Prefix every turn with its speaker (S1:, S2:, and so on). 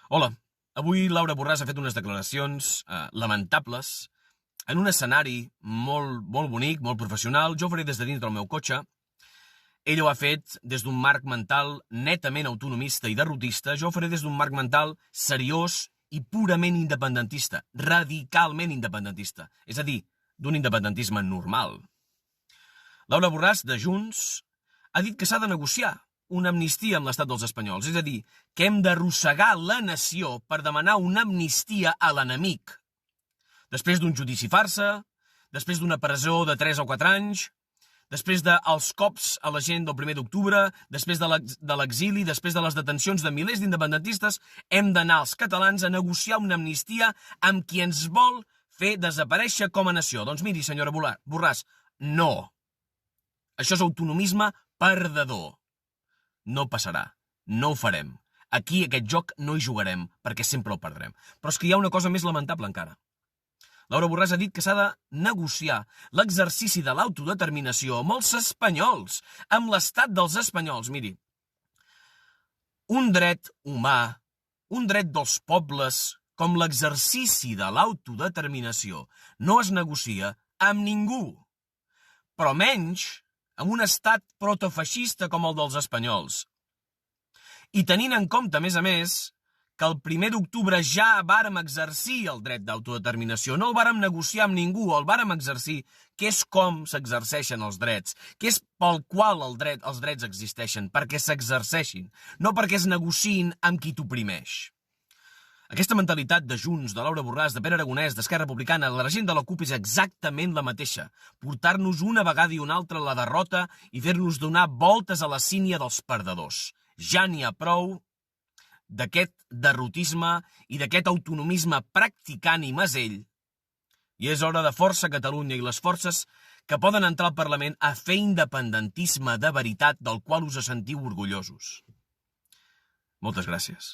S1: Hola, avui Laura Borràs ha fet unes declaracions lamentables en un escenari molt bonic, molt professional. Jo ho faré des de dins del meu cotxe. Ella ho ha fet des d'un marc mental netament autonomista i derrotista. Jo ho faré des d'un marc mental seriós i purament independentista, radicalment independentista, és a dir, d'un independentisme normal. Laura Borràs, de Junts, ha dit que s'ha de negociar una amnistia amb l'estat dels espanyols, és a dir, que hem d'arrossegar la nació per demanar una amnistia a l'enemic. Després d'un judici farsa, després d'una presó de 3 o 4 anys, després dels cops a la gent del 1 d'octubre, després de l'exili, després de les detencions de milers d'independentistes, hem d'anar els catalans a negociar una amnistia amb qui ens vol fer desaparèixer com a nació. Doncs miri, senyora Borràs, no. Això és autonomisme perdedor. No passarà. No ho farem. Aquí aquest joc no hi jugarem, perquè sempre el perdrem. Però és que hi ha una cosa més lamentable encara. Laura Borràs ha dit que s'ha de negociar l'exercici de l'autodeterminació amb els espanyols, amb l'estat dels espanyols. Miri, un dret humà, un dret dels pobles, com l'exercici de l'autodeterminació, no es negocia amb ningú, però menys amb un estat protofeixista com el dels espanyols. I tenint en compte, a més, que el 1 d'octubre ja vàrem exercir el dret d'autodeterminació, no el vàrem negociar amb ningú, el vàrem exercir, que és com s'exerceixen els drets, que és pel qual els drets existeixen, perquè s'exerceixin, no perquè es negociïn amb qui t'oprimeix. Aquesta mentalitat de Junts, de Laura Borràs, de Pere Aragonès, d'Esquerra Republicana, de la gent de la CUP és exactament la mateixa. Portar-nos una vegada i una altra a la derrota i fer-nos donar voltes a la sínia dels perdedors. Ja n'hi ha prou d'aquest derrotisme i d'aquest autonomisme practicant i mesell. I és hora de Força Catalunya i les forces que poden entrar al Parlament a fer independentisme de veritat del qual us sentiu orgullosos. Moltes gràcies.